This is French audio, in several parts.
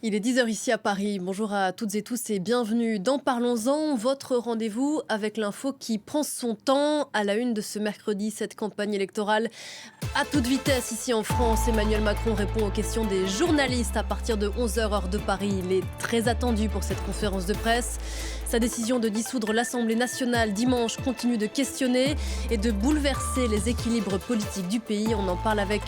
Il est 10 heures ici à Paris. Bonjour à toutes et tous et bienvenue dans Parlons-en, votre rendez-vous avec l'info qui prend son temps. À la une de ce mercredi, cette campagne électorale à toute vitesse ici en France. Emmanuel Macron répond aux questions des journalistes à partir de 11 heures heure de Paris. Il est très attendu pour cette conférence de presse. Sa décision de dissoudre l'Assemblée nationale dimanche continue de questionner et de bouleverser les équilibres politiques du pays. On en parle avec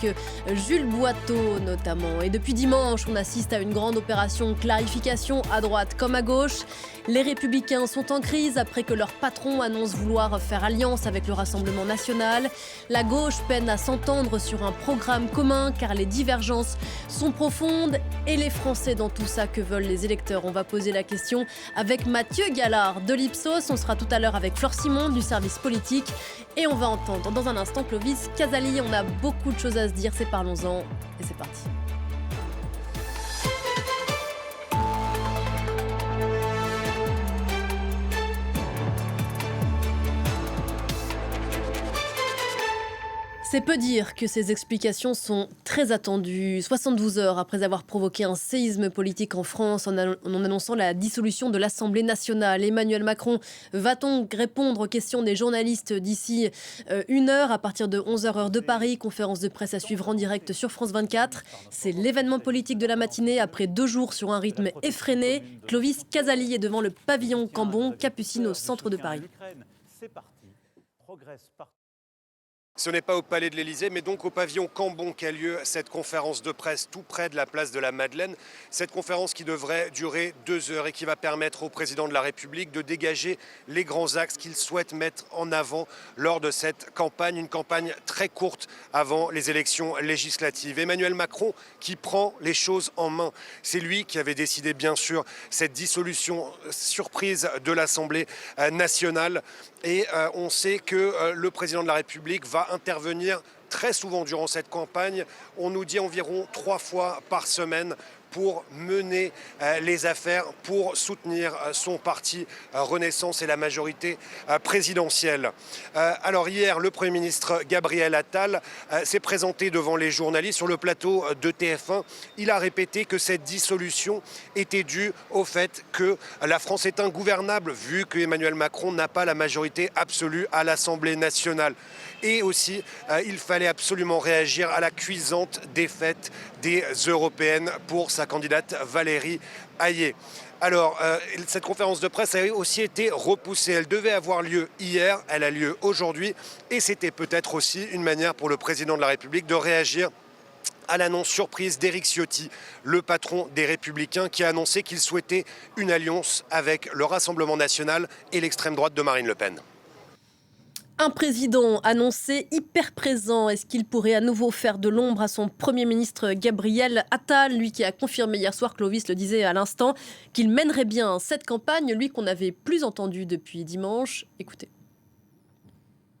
Jules Boiteau notamment. Et depuis dimanche, on assiste à une grande opération clarification à droite comme à gauche. Les Républicains sont en crise après que leur patron annonce vouloir faire alliance avec le Rassemblement national. La gauche peine à s'entendre sur un programme commun car les divergences sont profondes. Et les Français dans tout ça, que veulent les électeurs? On va poser la question avec Mathieu Gallard de l'Ipsos. On sera tout à l'heure avec Flore Simon du service politique. Et on va entendre dans un instant Clovis Casali. On a beaucoup de choses à se dire, c'est Parlons-en. Et c'est parti. C'est peu dire que ces explications sont très attendues. 72 heures après avoir provoqué un séisme politique en France en annonçant la dissolution de l'Assemblée nationale, Emmanuel Macron va donc répondre aux questions des journalistes d'ici une heure à partir de 11 heures heure de Paris. Conférence de presse à suivre en direct sur France 24. C'est l'événement politique de la matinée après 2 jours sur un rythme effréné. Clovis Casali est devant le pavillon Cambon, Capucine au centre de Paris. Ce n'est pas au Palais de l'Élysée, mais donc au pavillon Cambon qu'a lieu cette conférence de presse tout près de la place de la Madeleine. Cette conférence qui devrait durer 2 heures et qui va permettre au président de la République de dégager les grands axes qu'il souhaite mettre en avant lors de cette campagne. Une campagne très courte avant les élections législatives. Emmanuel Macron qui prend les choses en main. C'est lui qui avait décidé bien sûr cette dissolution surprise de l'Assemblée nationale. Et on sait que le président de la République va intervenir très souvent durant cette campagne. On nous dit environ 3 fois par semaine pour mener les affaires, pour soutenir son parti Renaissance et la majorité présidentielle. Alors hier, le Premier ministre Gabriel Attal s'est présenté devant les journalistes sur le plateau de TF1. Il a répété que cette dissolution était due au fait que la France est ingouvernable, vu que Emmanuel Macron n'a pas la majorité absolue à l'Assemblée nationale. Et aussi, il fallait absolument réagir à la cuisante défaite des européennes pour sa candidate Valérie Hayé. Alors, cette conférence de presse a aussi été repoussée. Elle devait avoir lieu hier, elle a lieu aujourd'hui. Et c'était peut-être aussi une manière pour le président de la République de réagir à l'annonce surprise d'Éric Ciotti, le patron des Républicains, qui a annoncé qu'il souhaitait une alliance avec le Rassemblement national et l'extrême droite de Marine Le Pen. Un président annoncé hyper présent. Est-ce qu'il pourrait à nouveau faire de l'ombre à son Premier ministre Gabriel Attal, lui qui a confirmé hier soir, Clovis le disait à l'instant, qu'il mènerait bien cette campagne, lui qu'on n'avait plus entendu depuis dimanche. Écoutez.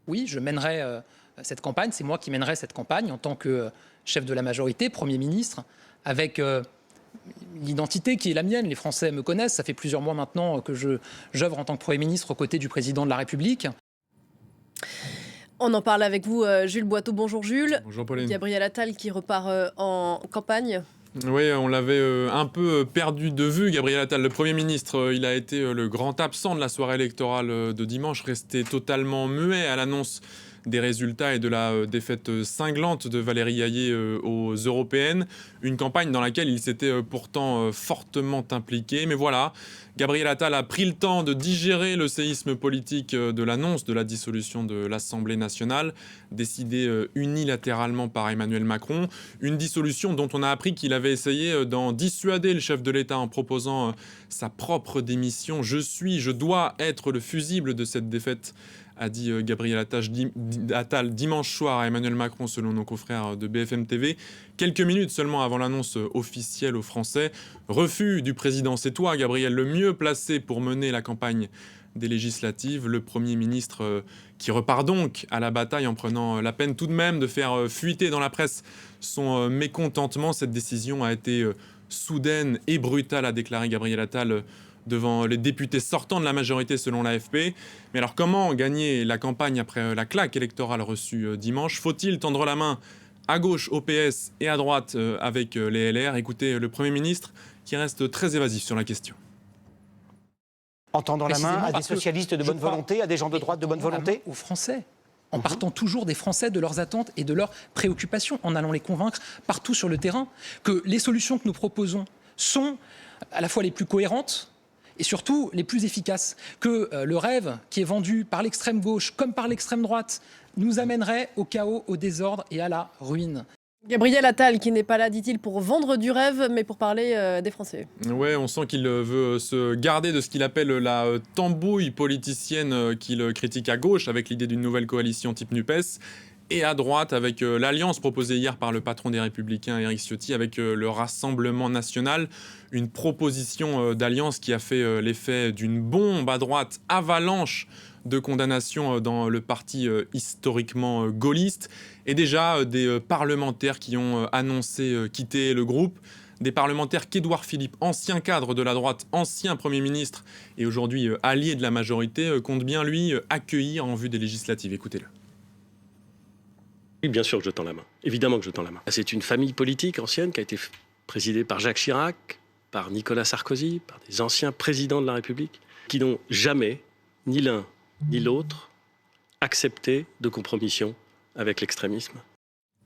Oui, je mènerai cette campagne, c'est moi qui mènerai cette campagne en tant que chef de la majorité, Premier ministre, avec l'identité qui est la mienne. Les Français me connaissent, ça fait plusieurs mois maintenant que j'œuvre en tant que Premier ministre aux côtés du Président de la République. On en parle avec vous, Jules Boiteau. Bonjour Jules. Bonjour Pauline. Gabriel Attal qui repart en campagne. Oui, on l'avait un peu perdu de vue, Gabriel Attal. Le Premier ministre, il a été le grand absent de la soirée électorale de dimanche, resté totalement muet à l'annonce des résultats et de la défaite cinglante de Valérie Hayé aux européennes. Une campagne dans laquelle il s'était pourtant fortement impliqué. Mais voilà, Gabriel Attal a pris le temps de digérer le séisme politique de l'annonce de la dissolution de l'Assemblée nationale, décidée unilatéralement par Emmanuel Macron. Une dissolution dont on a appris qu'il avait essayé d'en dissuader le chef de l'État en proposant sa propre démission. Je dois être le fusible de cette défaite, a dit Gabriel Attal dimanche soir à Emmanuel Macron, selon nos confrères de BFM TV. Quelques minutes seulement avant l'annonce officielle aux Français. Refus du président. C'est toi, Gabriel, le mieux placé pour mener la campagne des législatives. Le Premier ministre qui repart donc à la bataille en prenant la peine tout de même de faire fuiter dans la presse son mécontentement. Cette décision a été soudaine et brutale, a déclaré Gabriel Attal devant les députés sortants de la majorité selon l'AFP. Mais alors comment gagner la campagne après la claque électorale reçue dimanche? Faut-il tendre la main à gauche au PS et à droite avec les LR? Écoutez le Premier ministre qui reste très évasif sur la question. En tendant la main à des Parce que socialistes de je bonne crois- volonté, à des gens de droite de bonne volonté? Aux Français. En partant toujours des Français, de leurs attentes et de leurs préoccupations, en allant les convaincre partout sur le terrain que les solutions que nous proposons sont à la fois les plus cohérentes et surtout les plus efficaces. Que le rêve qui est vendu par l'extrême gauche comme par l'extrême droite nous amènerait au chaos, au désordre et à la ruine. Gabriel Attal, qui n'est pas là, dit-il, pour vendre du rêve, mais pour parler des Français. Ouais, on sent qu'il veut se garder de ce qu'il appelle la tambouille politicienne qu'il critique à gauche, avec l'idée d'une nouvelle coalition type NUPES, et à droite, avec l'alliance proposée hier par le patron des Républicains, Éric Ciotti, avec le Rassemblement national, une proposition d'alliance qui a fait l'effet d'une bombe à droite, avalanche de condamnations dans le parti historiquement gaulliste, et déjà des parlementaires qui ont annoncé quitter le groupe, des parlementaires qu'Édouard Philippe, ancien cadre de la droite, ancien Premier ministre et aujourd'hui allié de la majorité, compte bien lui accueillir en vue des législatives. Écoutez-le. Oui, bien sûr que je tends la main. Évidemment que je tends la main. C'est une famille politique ancienne qui a été présidée par Jacques Chirac, par Nicolas Sarkozy, par des anciens présidents de la République, qui n'ont jamais, ni l'un ni l'autre, accepté de compromission avec l'extrémisme.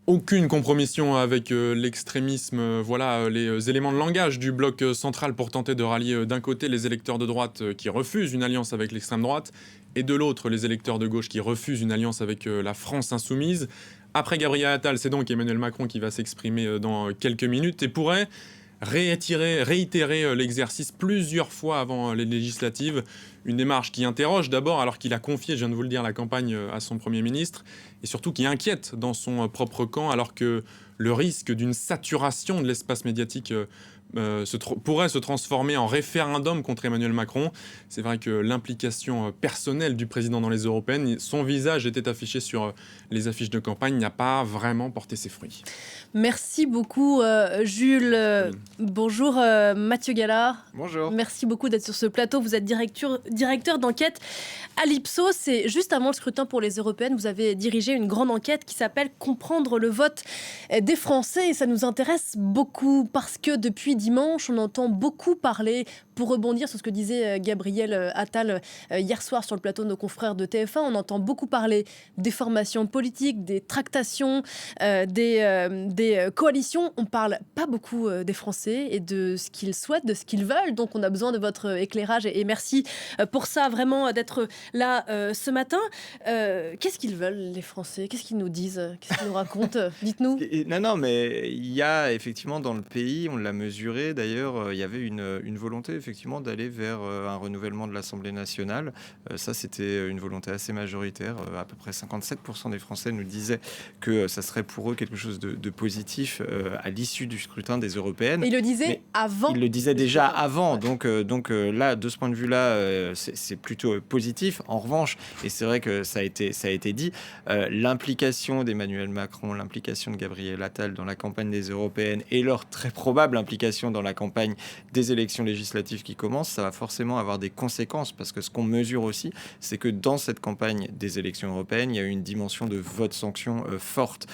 Aucune compromission avec l'extrémisme, voilà les éléments de langage du bloc central pour tenter de rallier d'un côté les électeurs de droite qui refusent une alliance avec l'extrême droite et de l'autre les électeurs de gauche qui refusent une alliance avec la France insoumise. Après Gabriel Attal, c'est donc Emmanuel Macron qui va s'exprimer dans quelques minutes et pourrait réitérer l'exercice plusieurs fois avant les législatives. Une démarche qui interroge d'abord, alors qu'il a confié, je viens de vous le dire, la campagne à son Premier ministre, et surtout qui inquiète dans son propre camp, alors que le risque d'une saturation de l'espace médiatique pourrait se transformer en référendum contre Emmanuel Macron. C'est vrai que l'implication personnelle du président dans les européennes, son visage était affiché sur les affiches de campagne, n'a pas vraiment porté ses fruits. Merci beaucoup, Jules. Bonjour, Mathieu Gallard. Bonjour. Merci beaucoup d'être sur ce plateau. Vous êtes directeur d'enquête à l'Ipsos. Et juste avant le scrutin pour les européennes, vous avez dirigé une grande enquête qui s'appelle « Comprendre le vote des Français ». Et ça nous intéresse beaucoup parce que depuis dimanche, on entend beaucoup parler, pour rebondir sur ce que disait Gabriel Attal hier soir sur le plateau de nos confrères de TF1, on entend beaucoup parler des formations politiques, des tractations, des coalitions. On parle pas beaucoup des Français et de ce qu'ils souhaitent, de ce qu'ils veulent. Donc on a besoin de votre éclairage et merci pour ça vraiment d'être là ce matin. Qu'est-ce qu'ils veulent les Français? Qu'est-ce qu'ils nous disent? Qu'est-ce qu'ils nous racontent? Dites-nous. Non, mais il y a effectivement dans le pays, on l'a mesuré d'ailleurs, il y avait une volonté effectivement d'aller vers un renouvellement de l'Assemblée nationale. Ça, c'était une volonté assez majoritaire. À peu près 57% des Français nous disaient que ça serait pour eux quelque chose de positif à l'issue du scrutin des européennes. Et il le disait avant. Il le disait déjà avant. Donc là, de ce point de vue-là, c'est plutôt positif. En revanche, et c'est vrai que ça a été dit, l'implication d'Emmanuel Macron, l'implication de Gabriel Attal dans la campagne des européennes et leur très probable implication dans la campagne des élections législatives qui commencent, ça va forcément avoir des conséquences parce que ce qu'on mesure aussi, c'est que dans cette campagne des élections européennes, il y a eu une dimension de vote-sanction forte.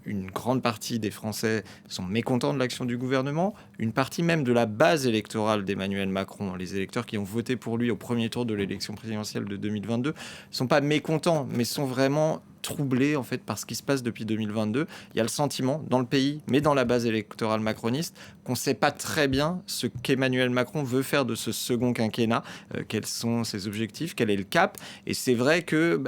Une grande partie des Français sont mécontents de l'action du gouvernement, une partie même de la base électorale d'Emmanuel Macron, les électeurs qui ont voté pour lui au premier tour de l'élection présidentielle de 2022, ne sont pas mécontents, mais sont vraiment troublés en fait par ce qui se passe depuis 2022. Il y a le sentiment dans le pays, mais dans la base électorale macroniste, qu'on ne sait pas très bien ce qu'Emmanuel Macron veut faire de ce second quinquennat, quels sont ses objectifs, quel est le cap. Et c'est vrai que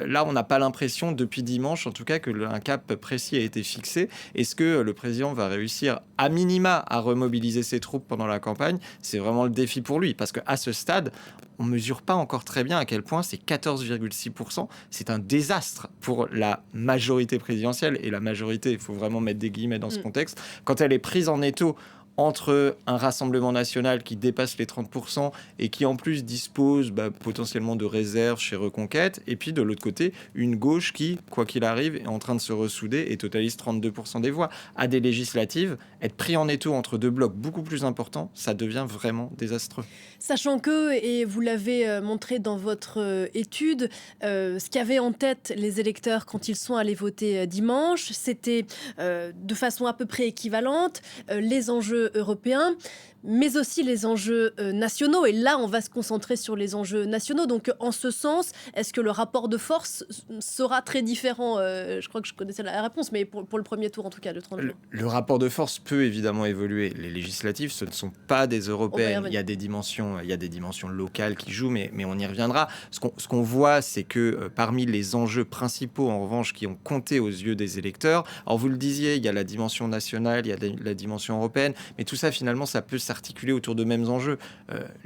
là, on n'a pas l'impression depuis dimanche, en tout cas, qu'un cap précis a été fixé. Est-ce que le président va réussir à minima à remobiliser ses troupes pendant la campagne? C'est vraiment le défi pour lui, parce qu'à ce stade, on ne mesure pas encore très bien à quel point ces 14,6%, c'est un désastre pour la majorité présidentielle. Et la majorité, il faut vraiment mettre des guillemets dans ce contexte, quand elle est prise en étau entre un Rassemblement national qui dépasse les 30% et qui en plus dispose potentiellement de réserves chez Reconquête, et puis de l'autre côté, une gauche qui, quoi qu'il arrive, est en train de se ressouder et totalise 32% des voix. À des législatives, être pris en étau entre deux blocs beaucoup plus importants, ça devient vraiment désastreux. Sachant que, et vous l'avez montré dans votre étude, ce qu'avaient en tête les électeurs quand ils sont allés voter dimanche, c'était de façon à peu près équivalente les enjeux européens, mais aussi les enjeux nationaux. Et là, on va se concentrer sur les enjeux nationaux. Donc, en ce sens, est-ce que le rapport de force sera très différent Je crois que je connaissais la réponse, mais pour le premier tour, en tout cas, de 30 jours. Le rapport de force peut évidemment évoluer. Les législatives, ce ne sont pas des européennes. Il y a des dimensions locales qui jouent, mais on y reviendra. Ce qu'on voit, c'est que parmi les enjeux principaux, en revanche, qui ont compté aux yeux des électeurs, alors vous le disiez, il y a la dimension nationale, il y a la dimension européenne, mais tout ça, finalement, ça peut s'articuler autour de mêmes enjeux.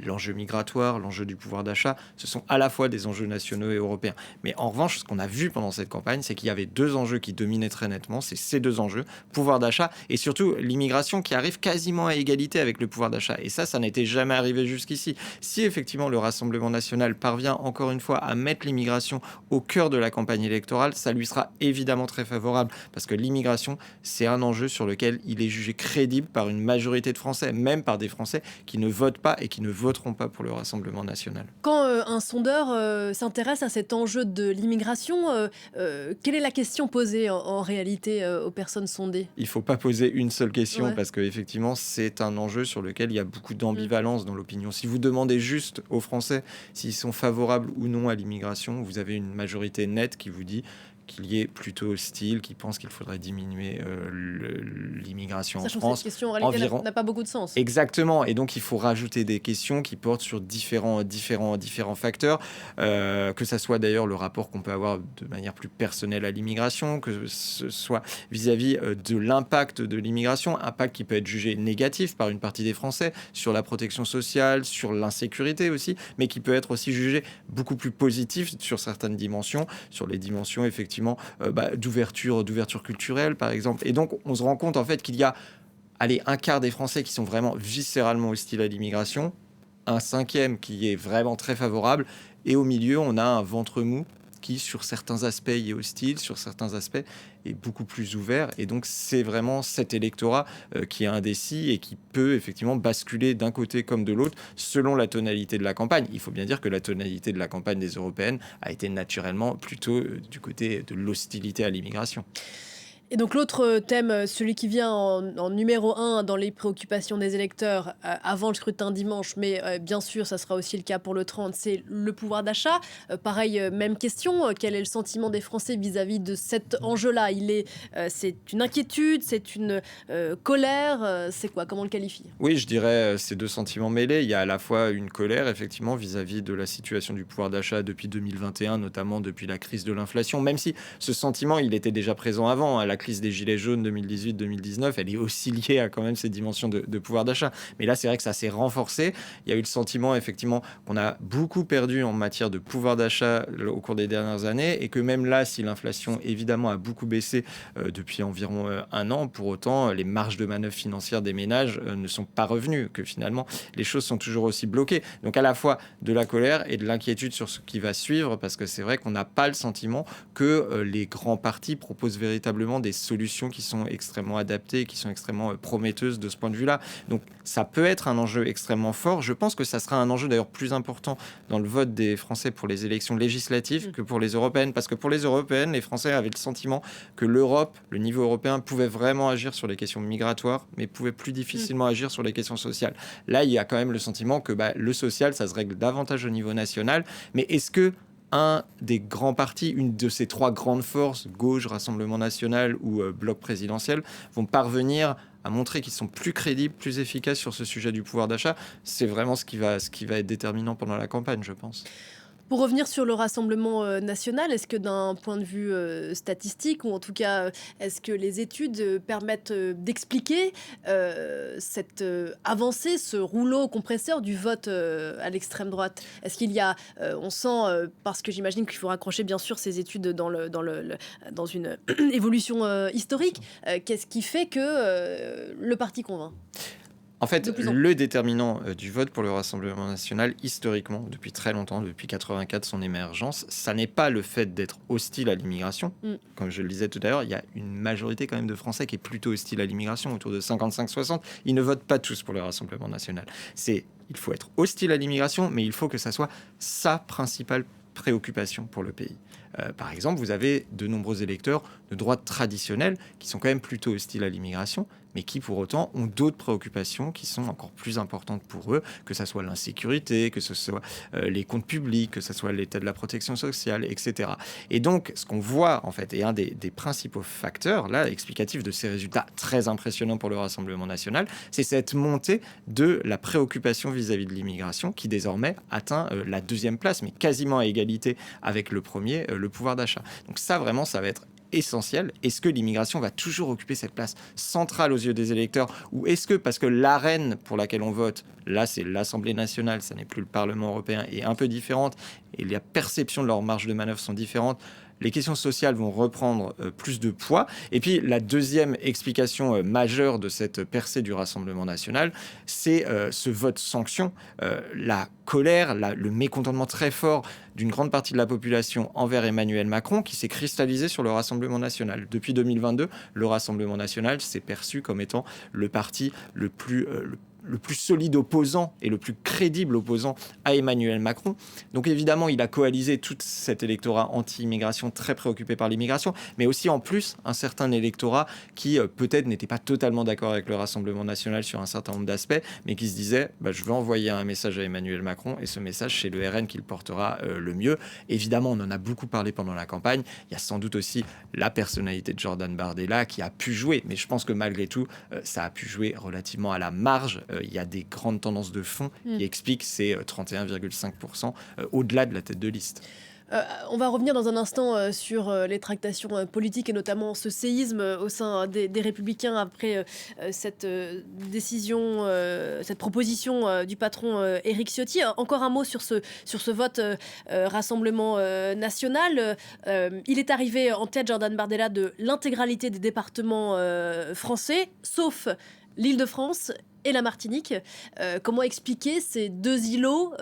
L'enjeu migratoire, l'enjeu du pouvoir d'achat, ce sont à la fois des enjeux nationaux et européens. Mais en revanche, ce qu'on a vu pendant cette campagne, c'est qu'il y avait deux enjeux qui dominaient très nettement. C'est ces deux enjeux, pouvoir d'achat et surtout l'immigration qui arrive quasiment à égalité avec le pouvoir d'achat. Et ça n'était jamais arrivé jusqu'ici. Si effectivement le Rassemblement national parvient encore une fois à mettre l'immigration au cœur de la campagne électorale, ça lui sera évidemment très favorable parce que l'immigration, c'est un enjeu sur lequel il est jugé crédible par une majorité de Français, même par des Français qui ne votent pas et qui ne voteront pas pour le Rassemblement national. Quand un sondeur s'intéresse à cet enjeu de l'immigration, quelle est la question posée en réalité aux personnes sondées ? Il ne faut pas poser une seule question Ouais. parce qu'effectivement, c'est un enjeu sur lequel il y a beaucoup d'ambivalence dans l'opinion. Si vous demandez juste aux Français s'ils sont favorables ou non à l'immigration, vous avez une majorité nette qui vous dit qu'il y est plutôt hostile, qui pense qu'il faudrait diminuer l'immigration en Sachant que France. cette question en réalité environ- n'a pas beaucoup de sens. Exactement, et donc il faut rajouter des questions qui portent sur différents facteurs, que ça soit d'ailleurs le rapport qu'on peut avoir de manière plus personnelle à l'immigration, que ce soit vis-à-vis de l'impact de l'immigration, impact qui peut être jugé négatif par une partie des Français sur la protection sociale, sur l'insécurité aussi, mais qui peut être aussi jugé beaucoup plus positif sur certaines dimensions, sur les dimensions effectivement d'ouverture culturelle par exemple. Et donc on se rend compte en fait qu'il y a un quart des Français qui sont vraiment viscéralement hostiles à l'immigration, un cinquième qui est vraiment très favorable, et au milieu, on a un ventre mou qui, sur certains aspects, y est hostile, sur certains aspects, est beaucoup plus ouvert. Et donc, c'est vraiment cet électorat qui est indécis et qui peut effectivement basculer d'un côté comme de l'autre selon la tonalité de la campagne. Il faut bien dire que la tonalité de la campagne des européennes a été naturellement plutôt du côté de l'hostilité à l'immigration. Et donc l'autre thème, celui qui vient en numéro 1 dans les préoccupations des électeurs avant le scrutin dimanche, mais bien sûr, ça sera aussi le cas pour le 30, c'est le pouvoir d'achat. Pareil, même question, quel est le sentiment des Français vis-à-vis de cet enjeu-là ? C'est une inquiétude, c'est une colère, c'est quoi ? Comment on le qualifie ? Oui, je dirais ces deux sentiments mêlés. Il y a à la fois une colère, effectivement, vis-à-vis de la situation du pouvoir d'achat depuis 2021, notamment depuis la crise de l'inflation, même si ce sentiment, il était déjà présent avant. La crise des Gilets jaunes 2018-2019, elle est aussi liée à quand même ces dimensions de pouvoir d'achat. Mais là, c'est vrai que ça s'est renforcé. Il y a eu le sentiment, effectivement, qu'on a beaucoup perdu en matière de pouvoir d'achat au cours des dernières années et que même là, si l'inflation, évidemment, a beaucoup baissé depuis environ un an, pour autant, les marges de manœuvre financières des ménages ne sont pas revenues, que finalement, les choses sont toujours aussi bloquées. Donc, à la fois de la colère et de l'inquiétude sur ce qui va suivre, parce que c'est vrai qu'on n'a pas le sentiment que les grands partis proposent véritablement des solutions qui sont extrêmement adaptées, qui sont extrêmement prometteuses de ce point de vue-là. Donc ça peut être un enjeu extrêmement fort. Je pense que ça sera un enjeu d'ailleurs plus important dans le vote des Français pour les élections législatives que pour les européennes, parce que pour les européennes, les Français avaient le sentiment que l'Europe, le niveau européen, pouvait vraiment agir sur les questions migratoires, mais pouvait plus difficilement agir sur les questions sociales. Là, il y a quand même le sentiment que le social, ça se règle davantage au niveau national, mais est-ce que un des grands partis, une de ces trois grandes forces, gauche, Rassemblement national ou bloc présidentiel, vont parvenir à montrer qu'ils sont plus crédibles, plus efficaces sur ce sujet du pouvoir d'achat? C'est vraiment ce qui va être déterminant pendant la campagne, je pense. Pour revenir sur le Rassemblement national, est-ce que d'un point de vue statistique, ou en tout cas, est-ce que les études permettent d'expliquer cette avancée, ce rouleau compresseur du vote à l'extrême droite ? Est-ce qu'il y a, on sent, parce que j'imagine qu'il faut raccrocher bien sûr ces études dans une évolution historique, qu'est-ce qui fait que le parti convainc ? En fait, De plus en le déterminant du vote pour le Rassemblement national, historiquement, depuis très longtemps, depuis 84, son émergence, ça n'est pas le fait d'être hostile à l'immigration. Comme je le disais tout à l'heure, il y a une majorité quand même de Français qui est plutôt hostile à l'immigration, autour de 55-60. Ils ne votent pas tous pour le Rassemblement national. Il faut être hostile à l'immigration, mais il faut que ça soit sa principale préoccupations pour le pays. Par exemple, vous avez de nombreux électeurs de droite traditionnelle qui sont quand même plutôt hostiles à l'immigration, mais qui pour autant ont d'autres préoccupations qui sont encore plus importantes pour eux, que ce soit l'insécurité, que ce soit les comptes publics, que ce soit l'état de la protection sociale, etc. Et donc, ce qu'on voit, en fait, et un des principaux facteurs, là, explicatifs de ces résultats très impressionnants pour le Rassemblement national, c'est cette montée de la préoccupation vis-à-vis de l'immigration, qui désormais atteint la deuxième place, mais quasiment à égalité avec le premier, le pouvoir d'achat. Donc ça, vraiment, ça va être essentiel. Est-ce que l'immigration va toujours occuper cette place centrale aux yeux des électeurs, ou est-ce que, parce que l'arène pour laquelle on vote, là c'est l'Assemblée nationale, ça n'est plus le Parlement européen, est un peu différente, et la perception de leurs marges de manœuvre sont différentes, les questions sociales vont reprendre plus de poids. Et puis la deuxième explication majeure de cette percée du Rassemblement national, c'est ce vote sanction, la colère, le mécontentement très fort d'une grande partie de la population envers Emmanuel Macron, qui s'est cristallisé sur le Rassemblement national. Depuis 2022, le Rassemblement national s'est perçu comme étant le parti le plus solide opposant et le plus crédible opposant à Emmanuel Macron. Donc évidemment, il a coalisé tout cet électorat anti-immigration très préoccupé par l'immigration, mais aussi en plus un certain électorat qui peut-être n'était pas totalement d'accord avec le Rassemblement national sur un certain nombre d'aspects, mais qui se disait je vais envoyer un message à Emmanuel Macron, et ce message, c'est le RN qui le portera le mieux. Évidemment, on en a beaucoup parlé pendant la campagne. Il y a sans doute aussi la personnalité de Jordan Bardella qui a pu jouer, mais je pense que malgré tout, ça a pu jouer relativement à la marge. Il y a des grandes tendances de fond qui expliquent ces 31,5% au-delà de la tête de liste. On va revenir dans un instant sur les tractations politiques et notamment ce séisme au sein des Républicains après cette décision, cette proposition du patron Éric Ciotti. Encore un mot sur ce vote Rassemblement national. Il est arrivé en tête, Jordan Bardella, de l'intégralité des départements français, sauf l'Île-de-France et la Martinique. Comment expliquer ces deux îlots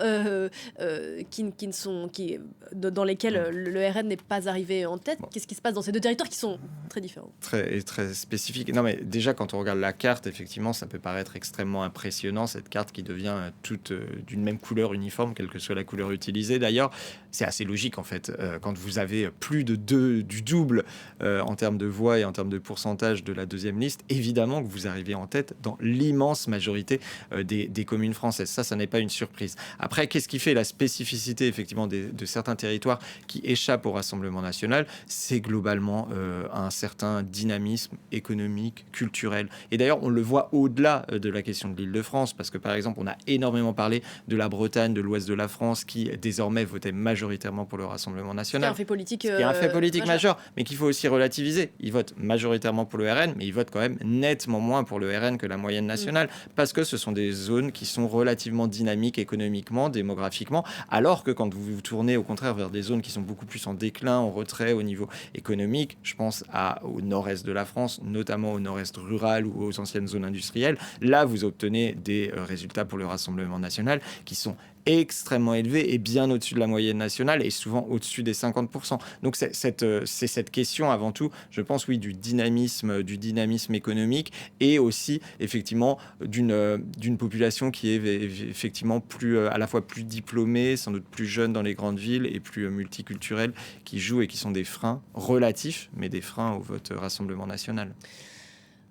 dans lesquels le RN n'est pas arrivé en tête? Qu'est-ce qui se passe dans ces deux territoires qui sont très différents? Très spécifique. Non, mais déjà, quand on regarde la carte, effectivement, ça peut paraître extrêmement impressionnant, cette carte qui devient toute d'une même couleur uniforme, quelle que soit la couleur utilisée. D'ailleurs, c'est assez logique, en fait. Quand vous avez plus du double en termes de voix et en termes de pourcentage de la deuxième liste, évidemment que vous arrivez en tête dans l'immense majorité des communes françaises. Ça n'est pas une surprise. Après, qu'est-ce qui fait la spécificité effectivement de certains territoires qui échappent au Rassemblement national? C'est globalement un certain dynamisme économique, culturel. Et d'ailleurs, on le voit au-delà de la question de l'Île-de-France, parce que par exemple, on a énormément parlé de la Bretagne, de l'ouest de la France, qui désormais votait majoritairement pour le Rassemblement national. C'est un fait politique, majeur, mais qu'il faut aussi relativiser. Ils votent majoritairement pour le RN, mais ils votent quand même nettement moins pour le RN que la moyenne nationale. Parce que ce sont des zones qui sont relativement dynamiques économiquement, démographiquement, alors que quand vous vous tournez au contraire vers des zones qui sont beaucoup plus en déclin, en retrait au niveau économique, je pense au nord-est de la France, notamment au nord-est rural ou aux anciennes zones industrielles, là vous obtenez des résultats pour le Rassemblement national qui sont extrêmement élevé et bien au-dessus de la moyenne nationale et souvent au-dessus des 50%. Donc c'est cette question avant tout, je pense, oui, du dynamisme économique et aussi effectivement d'une population qui est effectivement à la fois plus diplômée, sans doute plus jeune dans les grandes villes et plus multiculturelle, qui jouent et qui sont des freins relatifs, mais des freins au vote Rassemblement national.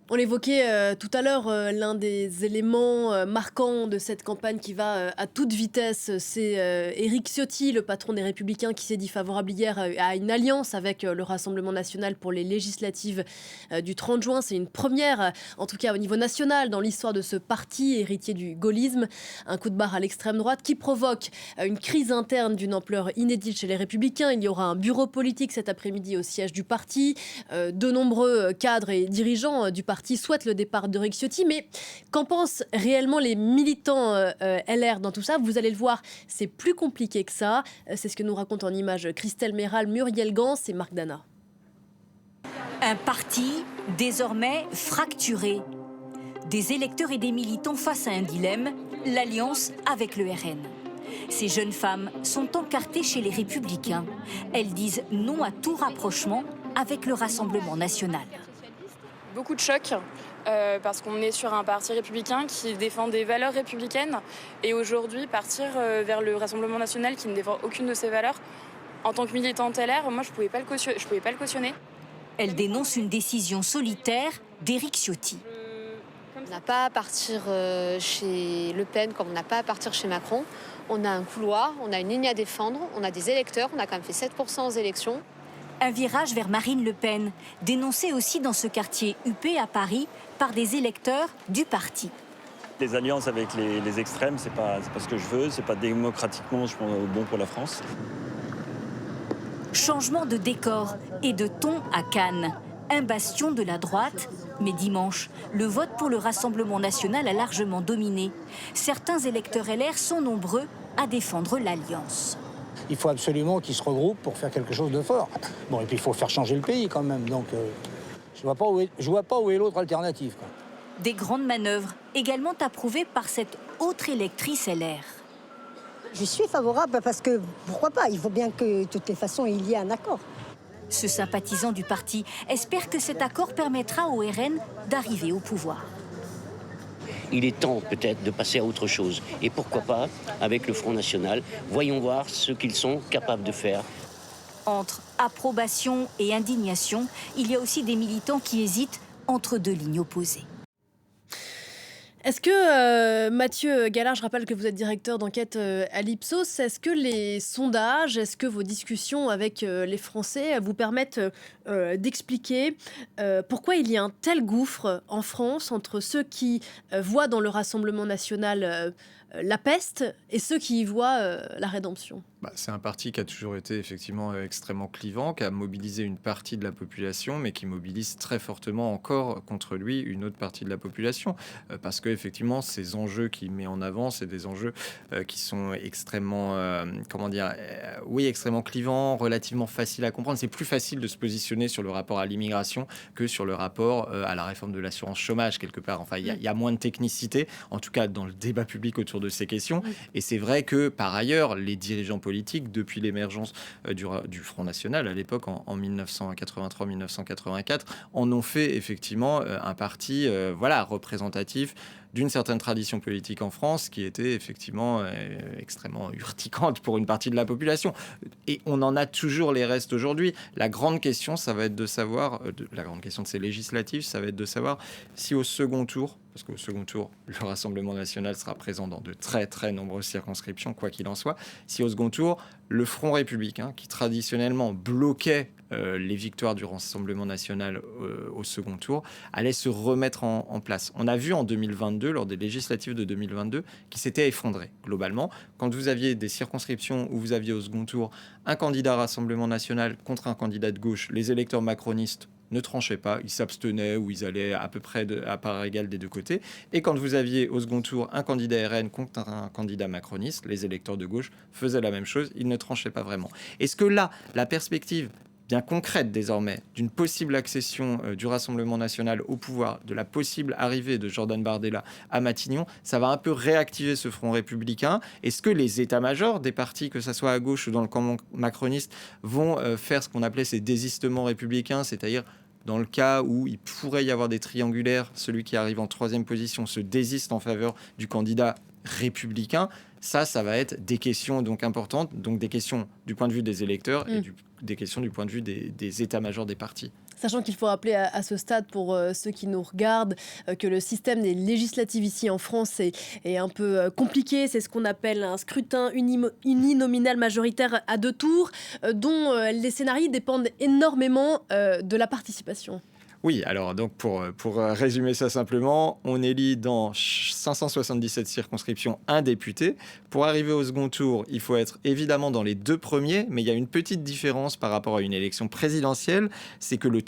On l'évoquait tout à l'heure, l'un des éléments marquants de cette campagne qui va à toute vitesse, c'est Éric Ciotti, le patron des Républicains, qui s'est dit favorable hier à une alliance avec le Rassemblement national pour les législatives du 30 juin. C'est une première, en tout cas au niveau national, dans l'histoire de ce parti héritier du gaullisme. Un coup de barre à l'extrême droite qui provoque une crise interne d'une ampleur inédite chez les Républicains. Il y aura un bureau politique cet après-midi au siège du parti. De nombreux cadres et dirigeants du parti souhaitent le départ d'Éric Ciotti, mais qu'en pensent réellement les militants LR dans tout ça? Vous allez le voir, c'est plus compliqué que ça. C'est ce que nous racontent en images Christelle Méral, Muriel Gans et Marc Dana. Un parti désormais fracturé. Des électeurs et des militants face à un dilemme, l'alliance avec le RN. Ces jeunes femmes sont encartées chez les Républicains. Elles disent non à tout rapprochement avec le Rassemblement national. Beaucoup de chocs, parce qu'on est sur un parti républicain qui défend des valeurs républicaines. Et aujourd'hui, partir vers le Rassemblement national qui ne défend aucune de ces valeurs, en tant que militante LR, moi, je pouvais pas le cautionner. Elle dénonce une décision solitaire d'Éric Ciotti. On n'a pas à partir chez Le Pen comme on n'a pas à partir chez Macron. On a un couloir, on a une ligne à défendre, on a des électeurs, on a quand même fait 7% aux élections. Un virage vers Marine Le Pen, dénoncé aussi dans ce quartier huppé à Paris par des électeurs du parti. Les alliances avec les extrêmes, c'est pas ce que je veux, c'est pas démocratiquement je pense, bon pour la France. Changement de décor et de ton à Cannes, un bastion de la droite. Mais dimanche, le vote pour le Rassemblement national a largement dominé. Certains électeurs LR sont nombreux à défendre l'alliance. Il faut absolument qu'ils se regroupent pour faire quelque chose de fort. Bon, et puis il faut faire changer le pays quand même. Donc, je vois pas où est l'autre alternative, quoi. Des grandes manœuvres, également approuvées par cette autre électrice LR. Je suis favorable parce que, pourquoi pas, il faut bien que, de toutes les façons, il y ait un accord. Ce sympathisant du parti espère que cet accord permettra au RN d'arriver au pouvoir. Il est temps peut-être de passer à autre chose. Et pourquoi pas avec le Front National. Voyons voir ce qu'ils sont capables de faire. Entre approbation et indignation, il y a aussi des militants qui hésitent entre deux lignes opposées. Est-ce que, Mathieu Gallard, je rappelle que vous êtes directeur d'enquête à l'Ipsos, est-ce que les sondages, est-ce que vos discussions avec les Français vous permettent d'expliquer pourquoi il y a un tel gouffre en France entre ceux qui voient dans le Rassemblement national la peste et ceux qui y voient la rédemption? C'est un parti qui a toujours été effectivement extrêmement clivant, qui a mobilisé une partie de la population, mais qui mobilise très fortement encore contre lui une autre partie de la population, parce que effectivement ces enjeux qu'il met en avant, c'est des enjeux qui sont extrêmement, extrêmement clivants, relativement faciles à comprendre. C'est plus facile de se positionner sur le rapport à l'immigration que sur le rapport à la réforme de l'assurance chômage quelque part. Enfin, il y a moins de technicité, en tout cas dans le débat public autour de ces questions. Et c'est vrai que par ailleurs, les dirigeants politiques, depuis l'émergence du Front National à l'époque en 1983-1984, en ont fait effectivement un parti représentatif d'une certaine tradition politique en France qui était effectivement extrêmement urticante pour une partie de la population. Et on en a toujours les restes aujourd'hui. La grande question, ça va être de savoir, la grande question de ces législatives, ça va être de savoir si au second tour, parce qu'au second tour, le Rassemblement national sera présent dans de très très nombreuses circonscriptions, quoi qu'il en soit, si au second tour, le Front républicain, qui traditionnellement bloquait les victoires du Rassemblement national au second tour, allait se remettre en place. On a vu en 2022, lors des législatives de 2022, qui s'était effondré globalement. Quand vous aviez des circonscriptions où vous aviez au second tour un candidat Rassemblement national contre un candidat de gauche, les électeurs macronistes ne tranchaient pas, ils s'abstenaient ou ils allaient à peu près à part égale des deux côtés. Et quand vous aviez au second tour un candidat RN contre un candidat macroniste, les électeurs de gauche faisaient la même chose, ils ne tranchaient pas vraiment. Est-ce que là, la perspective bien concrète désormais d'une possible accession du Rassemblement national au pouvoir, de la possible arrivée de Jordan Bardella à Matignon, ça va un peu réactiver ce front républicain? Est-ce que les états-majors des partis, que ce soit à gauche ou dans le camp macroniste, vont faire ce qu'on appelait ces désistements républicains, c'est-à-dire dans le cas où il pourrait y avoir des triangulaires, celui qui arrive en troisième position se désiste en faveur du candidat républicain? Ça va être des questions donc importantes, donc des questions du point de vue des électeurs et des questions du point de vue des états-majors des partis. Sachant qu'il faut rappeler à ce stade, pour ceux qui nous regardent, que le système des législatives ici en France est un peu compliqué. C'est ce qu'on appelle un scrutin uninominal majoritaire à 2 tours, dont les scénarios dépendent énormément de la participation. Oui, alors donc pour résumer ça simplement, on élit dans 577 circonscriptions un député. Pour arriver au second tour, il faut être évidemment dans les 2 premiers, mais il y a une petite différence par rapport à une élection présidentielle, c'est que le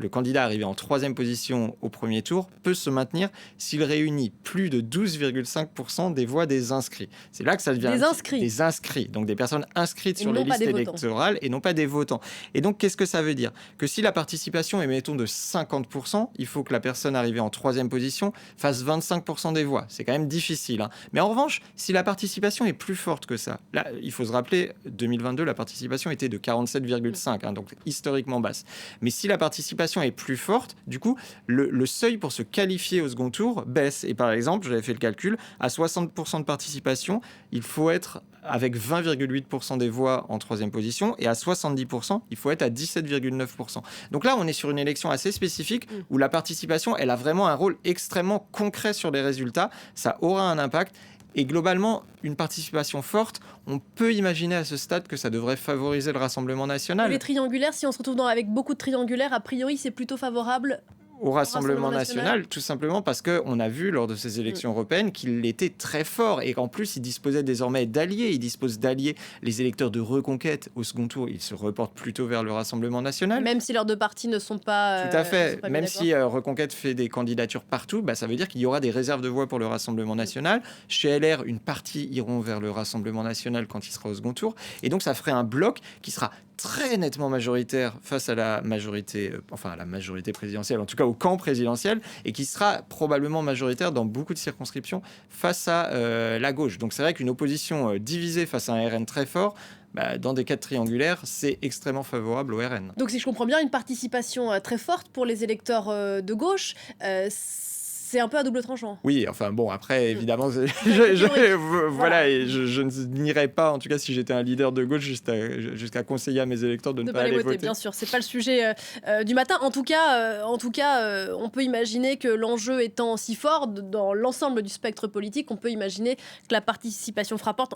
candidat arrivé en 3e position au premier tour peut se maintenir s'il réunit plus de 12,5% des voix des inscrits. C'est là que ça devient des inscrits, donc des personnes inscrites sur les listes électorales et non pas des votants. Et donc qu'est-ce que ça veut dire? Que si la participation est admettons, de 50%, il faut que la personne arrivée en 3e position fasse 25% des voix. C'est quand même difficile, hein. Mais en revanche, si la participation est plus forte que ça, là, il faut se rappeler, 2022, la participation était de 47,5, hein, donc historiquement basse. Mais si la participation est plus forte, du coup, le seuil pour se qualifier au second tour baisse. Et par exemple, j'avais fait le calcul, à 60% de participation, il faut être avec 20,8% des voix en 3e position, et à 70%, il faut être à 17,9%. Donc là, on est sur une élection assez spécifique où la participation, elle a vraiment un rôle extrêmement concret sur les résultats. Ça aura un impact. Et globalement, une participation forte, on peut imaginer à ce stade que ça devrait favoriser le Rassemblement national. Les triangulaires, si on se retrouve avec beaucoup de triangulaires, a priori, c'est plutôt favorable au Rassemblement national, tout simplement parce qu'on a vu lors de ces élections européennes qu'il était très fort et qu'en plus il disposait désormais d'alliés. Il dispose d'alliés. Les électeurs de Reconquête au second tour, ils se reportent plutôt vers le Rassemblement national. Même si leurs deux partis ne sont pas... Tout à fait. Même si Reconquête fait des candidatures partout, ça veut dire qu'il y aura des réserves de voix pour le Rassemblement national. Chez LR, une partie iront vers le Rassemblement national quand il sera au second tour. Et donc ça ferait un bloc qui sera très nettement majoritaire face à la majorité, à la majorité présidentielle, en tout cas au camp présidentiel, et qui sera probablement majoritaire dans beaucoup de circonscriptions face à la gauche. Donc c'est vrai qu'une opposition divisée face à un RN très fort, dans des cas triangulaires, c'est extrêmement favorable au RN. Donc si je comprends bien, une participation très forte pour les électeurs de gauche, c'est un peu à double tranchant. Oui, après, évidemment, je ne nierais pas, en tout cas, si j'étais un leader de gauche, jusqu'à conseiller à mes électeurs de ne pas aller voter. Bien sûr, c'est pas le sujet du matin. En tout cas, on peut imaginer que l'enjeu étant si fort dans l'ensemble du spectre politique, on peut imaginer que la participation sera forte,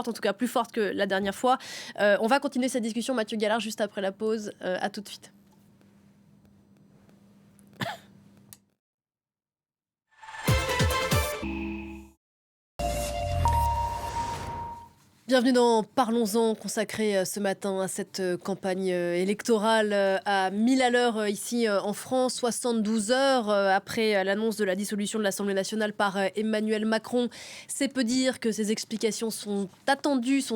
en tout cas plus forte que la dernière fois. On va continuer cette discussion, Mathieu Gallard, juste après la pause. À tout de suite. Bienvenue dans Parlons-en, consacré ce matin à cette campagne électorale à 1000 à l'heure ici en France, 72 heures après l'annonce de la dissolution de l'Assemblée nationale par Emmanuel Macron. C'est peu dire que ces explications sont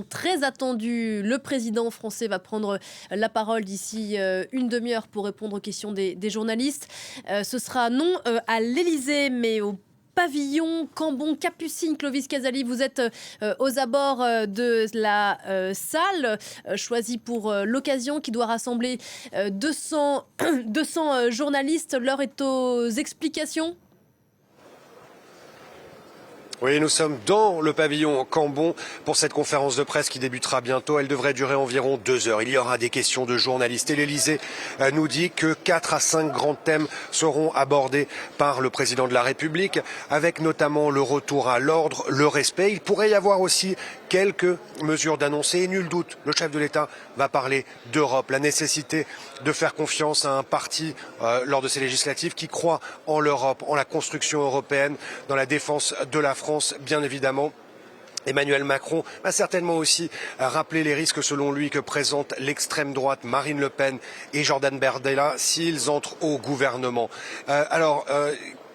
très attendues. Le président français va prendre la parole d'ici une demi-heure pour répondre aux questions des journalistes. Ce sera non à l'Élysée, mais au pavillon Cambon-Capucine. Clovis Casali, vous êtes aux abords de la salle choisie pour l'occasion qui doit rassembler 200 journalistes. L'heure est aux explications. Oui, nous sommes dans le pavillon Cambon pour cette conférence de presse qui débutera bientôt. Elle devrait durer environ 2 heures. Il y aura des questions de journalistes et l'Élysée nous dit que 4 à 5 grands thèmes seront abordés par le président de la République, avec notamment le retour à l'ordre, le respect. Il pourrait y avoir aussi quelques mesures d'annoncer et nul doute, le chef de l'État va parler d'Europe, la nécessité de faire confiance à un parti lors de ces législatives qui croit en l'Europe, en la construction européenne, dans la défense de la France, bien évidemment. Emmanuel Macron va certainement aussi rappeler les risques, selon lui, que présentent l'extrême droite, Marine Le Pen et Jordan Bardella, s'ils entrent au gouvernement.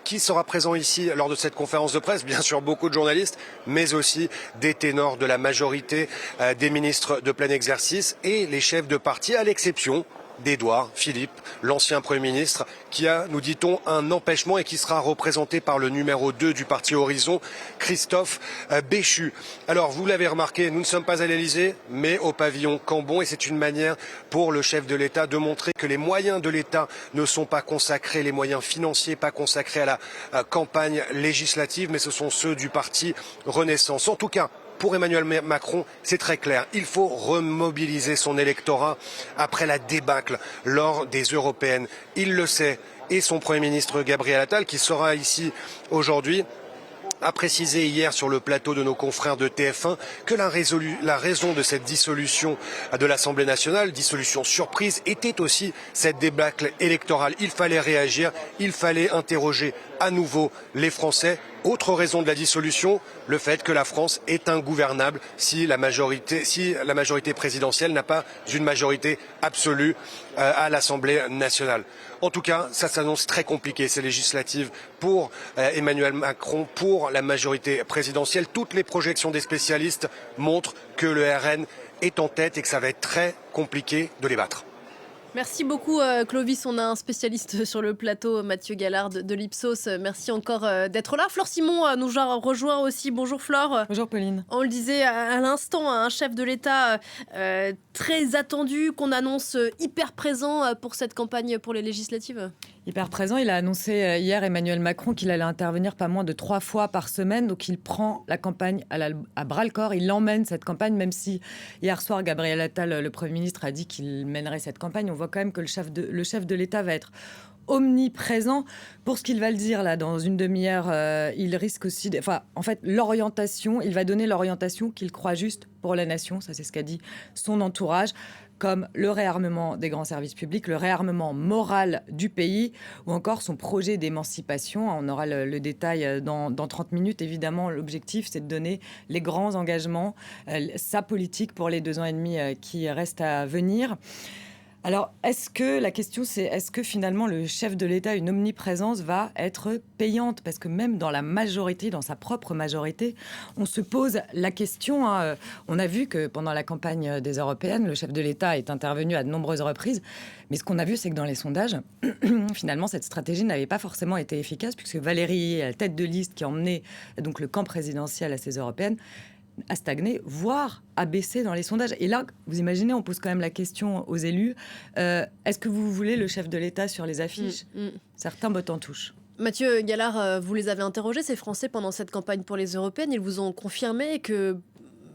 Qui sera présent ici lors de cette conférence de presse? Bien sûr, beaucoup de journalistes, mais aussi des ténors de la majorité, des ministres de plein exercice et les chefs de parti, à l'exception d'Édouard Philippe, l'ancien Premier ministre, qui a, nous dit-on, un empêchement et qui sera représenté par le numéro 2 du parti Horizon, Christophe Béchu. Alors, vous l'avez remarqué, nous ne sommes pas à l'Élysée, mais au pavillon Cambon, et c'est une manière pour le chef de l'État de montrer que les moyens de l'État ne sont pas consacrés, les moyens financiers pas consacrés à la campagne législative, mais ce sont ceux du parti Renaissance. En tout cas, pour Emmanuel Macron, c'est très clair. Il faut remobiliser son électorat après la débâcle lors des européennes. Il le sait. Et son Premier ministre Gabriel Attal, qui sera ici aujourd'hui, a précisé hier sur le plateau de nos confrères de TF1 que la raison de cette dissolution de l'Assemblée nationale, dissolution surprise, était aussi cette débâcle électorale. Il fallait réagir, il fallait interroger à nouveau les Français. Autre raison de la dissolution, le fait que la France est ingouvernable si la majorité présidentielle n'a pas une majorité absolue à l'Assemblée nationale. En tout cas, ça s'annonce très compliqué, ces législatives, pour Emmanuel Macron, pour la majorité présidentielle. Toutes les projections des spécialistes montrent que le RN est en tête et que ça va être très compliqué de les battre. Merci beaucoup Clovis, on a un spécialiste sur le plateau, Mathieu Gallard de l'Ipsos. Merci encore d'être là. Flore Simon nous rejoint aussi. Bonjour Flore. Bonjour Pauline. On le disait à l'instant, un chef de l'État très attendu, qu'on annonce hyper présent pour cette campagne pour les législatives. Hyper présent, il a annoncé hier Emmanuel Macron qu'il allait intervenir pas moins de 3 fois par semaine. Donc il prend la campagne à bras-le-corps, il emmène cette campagne, même si hier soir Gabriel Attal, le Premier ministre, a dit qu'il mènerait cette campagne. On voit quand même que le chef de l'État va être omniprésent. Pour ce qu'il va le dire là dans une demi-heure, il risque aussi l'orientation, il va donner l'orientation qu'il croit juste pour la nation, ça c'est ce qu'a dit son entourage, comme le réarmement des grands services publics, le réarmement moral du pays, ou encore son projet d'émancipation. On aura le détail dans 30 minutes. Évidemment, l'objectif, c'est de donner les grands engagements, sa politique pour les 2 ans et demi qui restent à venir. Alors, la question c'est, est-ce que finalement le chef de l'État, une omniprésence, va être payante? Parce que même dans la majorité, dans sa propre majorité, on se pose la question. On a vu que pendant la campagne des européennes, le chef de l'État est intervenu à de nombreuses reprises. Mais ce qu'on a vu, c'est que dans les sondages, finalement, cette stratégie n'avait pas forcément été efficace, puisque Valérie, la tête de liste qui emmenait donc le camp présidentiel à ces européennes, a stagné, voire a baissé dans les sondages. Et là, vous imaginez, on pose quand même la question aux élus, est-ce que vous voulez le chef de l'État sur les affiches? Certains bottent en touche. Mathieu Gallard, vous les avez interrogés, ces Français, pendant cette campagne pour les européennes. Ils vous ont confirmé que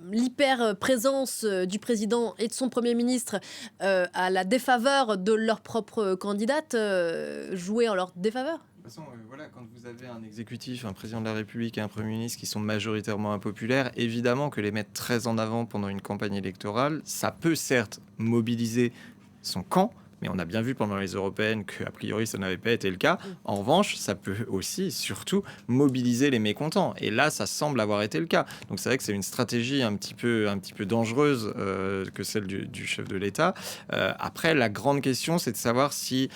l'hyper-présence du président et de son Premier ministre à la défaveur de leur propre candidate jouait en leur défaveur? De toute façon, quand vous avez un exécutif, un président de la République et un Premier ministre qui sont majoritairement impopulaires, évidemment que les mettre très en avant pendant une campagne électorale, ça peut certes mobiliser son camp, mais on a bien vu pendant les européennes qu'a priori ça n'avait pas été le cas. En revanche, ça peut aussi, surtout, mobiliser les mécontents. Et là, ça semble avoir été le cas. Donc c'est vrai que c'est une stratégie un petit peu dangereuse que celle du chef de l'État. Après, la grande question, c'est de savoir si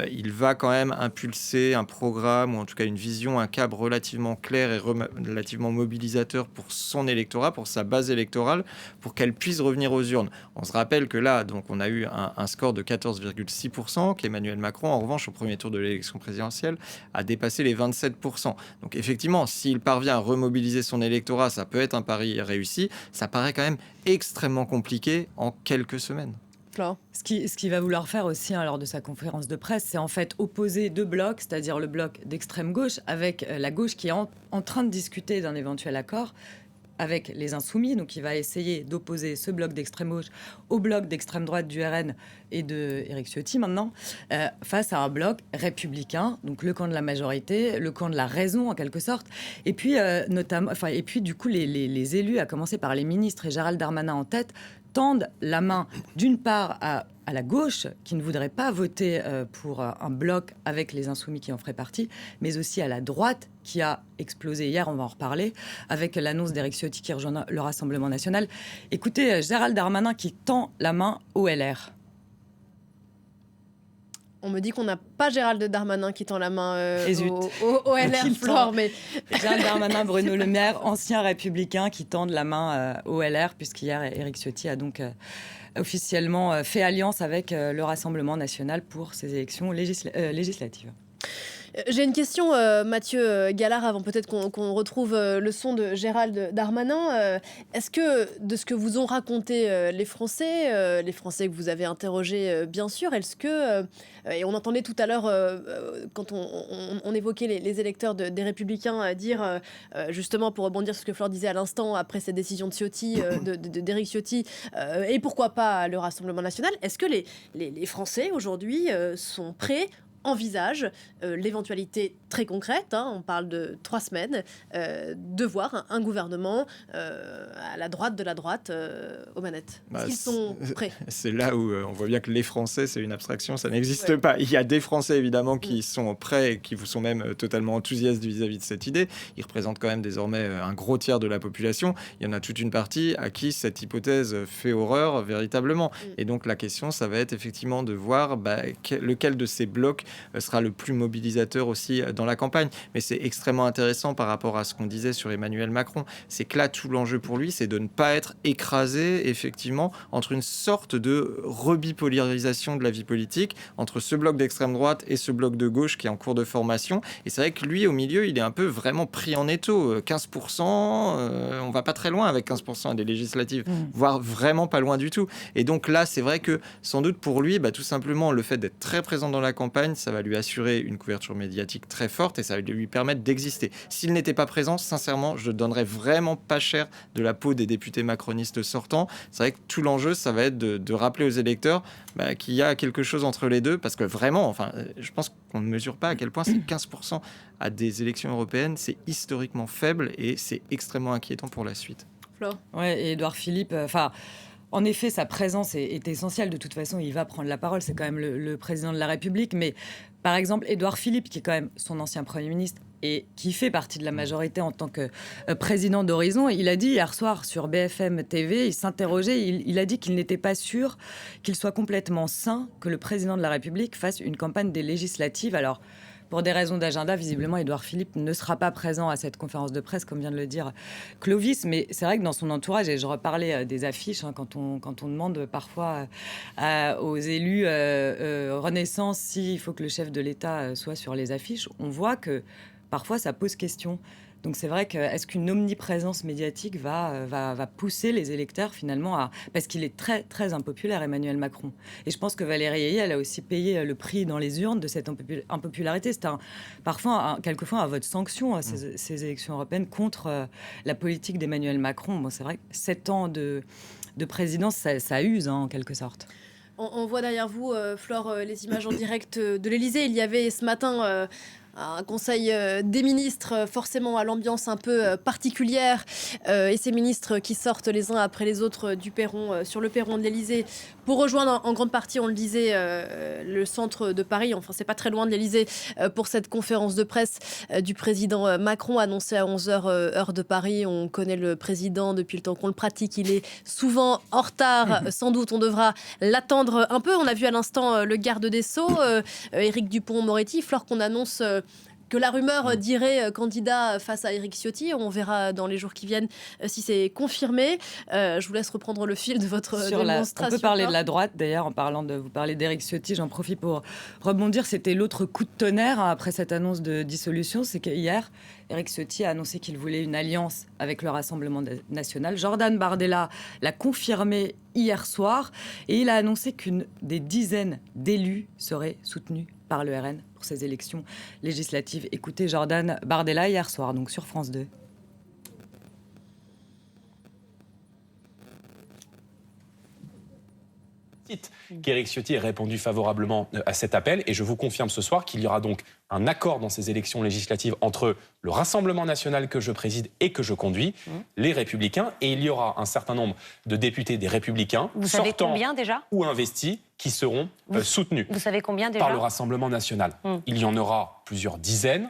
il va quand même impulser un programme, ou en tout cas une vision, un cap relativement clair et relativement mobilisateur pour son électorat, pour sa base électorale, pour qu'elle puisse revenir aux urnes. On se rappelle que là, donc, on a eu un score de 14,6%, qu'Emmanuel Macron, en revanche, au premier tour de l'élection présidentielle, a dépassé les 27%. Donc effectivement, s'il parvient à remobiliser son électorat, ça peut être un pari réussi. Ça paraît quand même extrêmement compliqué en quelques semaines. Ce qu'il va vouloir faire aussi lors de sa conférence de presse, c'est en fait opposer 2 blocs, c'est-à-dire le bloc d'extrême gauche avec la gauche qui est en train de discuter d'un éventuel accord avec les Insoumis. Donc il va essayer d'opposer ce bloc d'extrême gauche au bloc d'extrême droite du RN et de Éric Ciotti maintenant, face à un bloc républicain, donc le camp de la majorité, le camp de la raison en quelque sorte. Et puis du coup les élus, à commencer par les ministres et Gérald Darmanin en tête, tendent la main d'une part à la gauche, qui ne voudrait pas voter pour un bloc avec les Insoumis qui en feraient partie, mais aussi à la droite, qui a explosé hier, on va en reparler, avec l'annonce d'Éric Ciotti qui rejoint le Rassemblement national. Écoutez, Gérald Darmanin qui tend la main au LR. On me dit qu'on n'a pas Gérald Darmanin qui tend la main au LR, Flore, mais Gérald Darmanin, Bruno Le Maire, anciens républicains qui tendent la main au LR, puisqu'hier, Éric Ciotti a donc officiellement fait alliance avec le Rassemblement national pour ces élections législatives. J'ai une question, Mathieu Gallard, avant peut-être qu'on retrouve le son de Gérald Darmanin. Est-ce que, de ce que vous ont raconté les Français que vous avez interrogés, bien sûr, est-ce que, et on entendait tout à l'heure, quand on évoquait les électeurs des Républicains dire, justement, pour rebondir sur ce que Flore disait à l'instant, après cette décision de Ciotti, d'Éric Ciotti, et pourquoi pas le Rassemblement national, est-ce que les Français, aujourd'hui, sont prêts, envisage l'éventualité très concrète, on parle de 3 semaines, de voir un gouvernement à la droite de la droite aux manettes. Est-ce qu'ils sont prêts? C'est là où on voit bien que les Français, c'est une abstraction, ça n'existe pas. Il y a des Français, évidemment, qui sont prêts et qui vous sont même totalement enthousiastes vis-à-vis de cette idée. Ils représentent quand même désormais un gros tiers de la population. Il y en a toute une partie à qui cette hypothèse fait horreur, véritablement. Et donc, la question, ça va être effectivement de voir lequel de ces blocs sera le plus mobilisateur aussi dans la campagne. Mais c'est extrêmement intéressant par rapport à ce qu'on disait sur Emmanuel Macron. C'est que là, tout l'enjeu pour lui, c'est de ne pas être écrasé, effectivement, entre une sorte de rebipolarisation de la vie politique, entre ce bloc d'extrême droite et ce bloc de gauche qui est en cours de formation. Et c'est vrai que lui, au milieu, il est un peu vraiment pris en étau. 15%, on va pas très loin avec 15% des législatives, voire vraiment pas loin du tout. Et donc là, c'est vrai que sans doute pour lui, tout simplement, le fait d'être très présent dans la campagne, ça va lui assurer une couverture médiatique très forte et ça va lui permettre d'exister. S'il n'était pas présent, sincèrement, je donnerais vraiment pas cher de la peau des députés macronistes sortants. C'est vrai que tout l'enjeu, ça va être de rappeler aux électeurs qu'il y a quelque chose entre les deux, parce que vraiment, je pense qu'on ne mesure pas à quel point c'est 15% à des élections européennes, c'est historiquement faible et c'est extrêmement inquiétant pour la suite. Flore. Ouais, et Édouard Philippe, en effet, sa présence est essentielle. De toute façon, il va prendre la parole. C'est quand même le président de la République. Mais par exemple, Édouard Philippe, qui est quand même son ancien Premier ministre et qui fait partie de la majorité en tant que président d'Horizon, il a dit hier soir sur BFM TV, il s'interrogeait, il a dit qu'il n'était pas sûr qu'il soit complètement sain que le président de la République fasse une campagne des législatives. Alors, pour des raisons d'agenda, visiblement, Édouard Philippe ne sera pas présent à cette conférence de presse, comme vient de le dire Clovis. Mais c'est vrai que dans son entourage, et je reparlais des affiches, quand on demande parfois aux élus Renaissance s'il faut que le chef de l'État soit sur les affiches, on voit que parfois ça pose question. Donc c'est vrai que est-ce qu'une omniprésence médiatique va pousser les électeurs finalement à... Parce qu'il est très, très impopulaire, Emmanuel Macron. Et je pense que Valérie Ayé, elle a aussi payé le prix dans les urnes de cette impopularité. C'est quelquefois un vote sanction, ces élections européennes, contre la politique d'Emmanuel Macron. Bon, c'est vrai que 7 ans de présidence, ça use en quelque sorte. On voit derrière vous, Flore, les images en direct de l'Élysée. Il y avait ce matin... un conseil des ministres, forcément à l'ambiance un peu particulière, et ces ministres qui sortent les uns après les autres du perron, sur le perron de l'Élysée, pour rejoindre en grande partie, on le disait, le centre de Paris. Enfin, c'est pas très loin de l'Élysée, pour cette conférence de presse du président Macron, annoncée à 11h heure de Paris. On connaît le président depuis le temps qu'on le pratique. Il est souvent en retard. Sans doute, on devra l'attendre un peu. On a vu à l'instant le garde des Sceaux, Éric Dupond-Moretti, Flore, qu'on annonce que la rumeur dirait candidat face à Éric Ciotti. On verra dans les jours qui viennent si c'est confirmé. Je vous laisse reprendre le fil de votre démonstration. On peut parler de la droite, d'ailleurs, vous parlez d'Éric Ciotti. J'en profite pour rebondir. C'était l'autre coup de tonnerre après cette annonce de dissolution. C'est qu'hier, Éric Ciotti a annoncé qu'il voulait une alliance avec le Rassemblement national. Jordan Bardella l'a confirmé hier soir. Et il a annoncé qu'une des dizaines d'élus seraient soutenus par le RN pour ces élections législatives. Écoutez Jordan Bardella hier soir, donc sur France 2. Qu'Éric Ciotti ait répondu favorablement à cet appel, et je vous confirme ce soir qu'il y aura donc un accord dans ces élections législatives entre le Rassemblement national que je préside et que je conduis, les Républicains, et il y aura un certain nombre de députés des Républicains sortants ou investis qui seront soutenus par le Rassemblement national. Il y en aura plusieurs dizaines.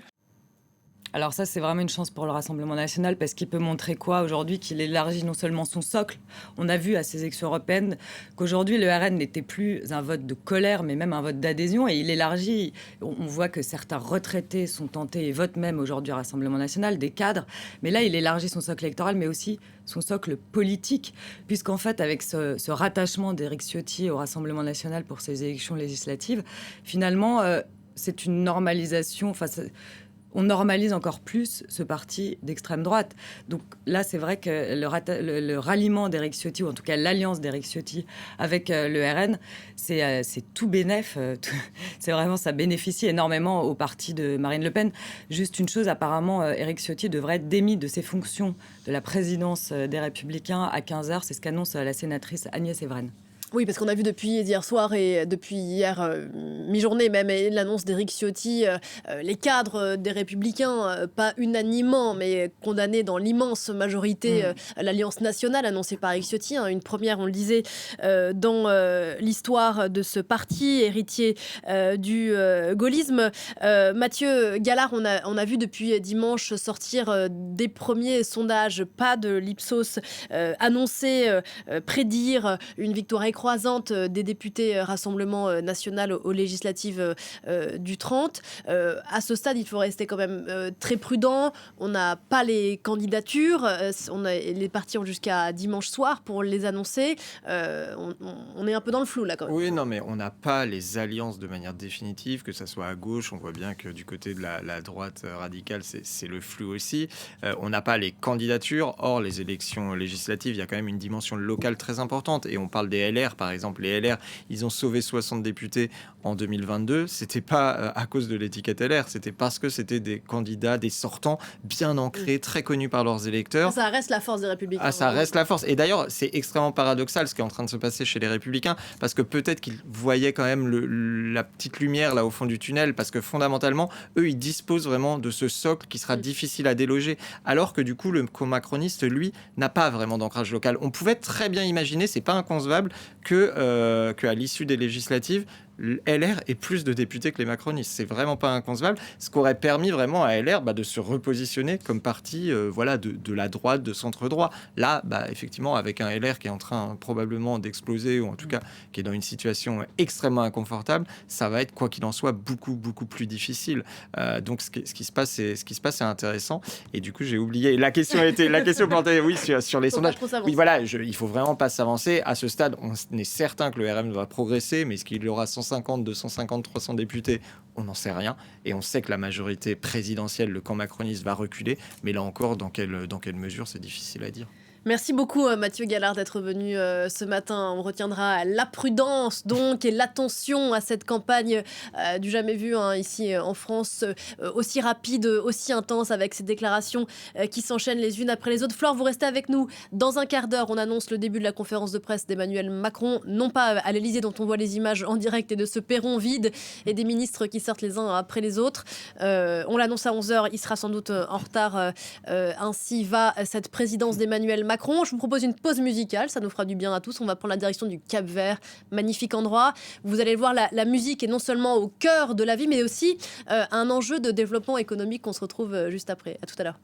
Alors ça, c'est vraiment une chance pour le Rassemblement national, parce qu'il peut montrer quoi aujourd'hui? Qu'il élargit non seulement son socle. On a vu à ces élections européennes qu'aujourd'hui, le RN n'était plus un vote de colère, mais même un vote d'adhésion. Et il élargit. On voit que certains retraités sont tentés et votent même aujourd'hui au Rassemblement national, des cadres. Mais là, il élargit son socle électoral, mais aussi son socle politique. Puisqu'en fait, avec ce rattachement d'Éric Ciotti au Rassemblement national pour ces élections législatives, finalement, c'est une normalisation... on normalise encore plus ce parti d'extrême droite. Donc là, c'est vrai que le ralliement d'Éric Ciotti, ou en tout cas l'alliance d'Éric Ciotti avec le RN, c'est tout bénef. C'est vraiment, ça bénéficie énormément au parti de Marine Le Pen. Juste une chose, apparemment, Éric Ciotti devrait être démis de ses fonctions de la présidence des Républicains à 15h. C'est ce qu'annonce la sénatrice Agnès Evren. Oui, parce qu'on a vu depuis hier soir et depuis hier mi-journée même, l'annonce d'Éric Ciotti, les cadres des Républicains, pas unanimement, mais condamnés dans l'immense majorité, l'Alliance nationale annoncée par Éric Ciotti, une première, on le disait, dans l'histoire de ce parti, héritier du gaullisme. Mathieu Gallard, on a vu depuis dimanche sortir des premiers sondages, pas de l'Ipsos, annoncer, prédire une victoire écrasante croisante des députés Rassemblement national aux législatives du 30. À ce stade, il faut rester quand même très prudent. On n'a pas les candidatures. Les partis ont jusqu'à dimanche soir pour les annoncer. On est un peu dans le flou là quand même. Oui, non, mais on n'a pas les alliances de manière définitive, que ça soit à gauche. On voit bien que du côté de la droite radicale, c'est le flou aussi. On n'a pas les candidatures. Or, les élections législatives, il y a quand même une dimension locale très importante. Et on parle des LR, par exemple. Les LR, ils ont sauvé 60 députés en 2022. C'était pas à cause de l'étiquette LR, c'était parce que c'était des candidats, des sortants bien ancrés, très connus par leurs électeurs. Ça reste la force des Républicains. Ah, ça reste la force. Et d'ailleurs, c'est extrêmement paradoxal ce qui est en train de se passer chez les Républicains, parce que peut-être qu'ils voyaient quand même la petite lumière là au fond du tunnel, parce que fondamentalement, eux, ils disposent vraiment de ce socle qui sera difficile à déloger, alors que du coup, le macroniste, lui, n'a pas vraiment d'ancrage local. On pouvait très bien imaginer, c'est pas inconcevable, que à l'issue des législatives, LR ait plus de députés que les macronistes. C'est vraiment pas inconcevable. Ce qui aurait permis vraiment à LR de se repositionner comme parti de la droite, de centre-droit. Là, effectivement, avec un LR qui est en train probablement d'exploser, ou en tout cas qui est dans une situation extrêmement inconfortable, ça va être, quoi qu'il en soit, beaucoup, beaucoup plus difficile. Donc, ce qui se passe, c'est intéressant. Et du coup, j'ai oublié. La question plantée, oui, sur les sondages. Oui, voilà, il faut vraiment pas s'avancer. À ce stade, on est certain que le RM va progresser, mais est-ce qu'il y aura 150, 250, 300 députés, on n'en sait rien. Et on sait que la majorité présidentielle, le camp macroniste, va reculer. Mais là encore, dans quelle mesure, c'est difficile à dire. Merci beaucoup Mathieu Gallard d'être venu ce matin. On retiendra la prudence donc et l'attention à cette campagne du jamais vu ici en France, aussi rapide, aussi intense, avec ces déclarations qui s'enchaînent les unes après les autres. Flore, vous restez avec nous dans un quart d'heure. On annonce le début de la conférence de presse d'Emmanuel Macron, non pas à l'Elysée dont on voit les images en direct, et de ce perron vide et des ministres qui sortent les uns après les autres. On l'annonce à 11h, il sera sans doute en retard. Ainsi va cette présidence d'Emmanuel Macron. Je vous propose une pause musicale, ça nous fera du bien à tous. On va prendre la direction du Cap-Vert, magnifique endroit. Vous allez le voir, la musique est non seulement au cœur de la vie, mais aussi un enjeu de développement économique. On se retrouve juste après. À tout à l'heure.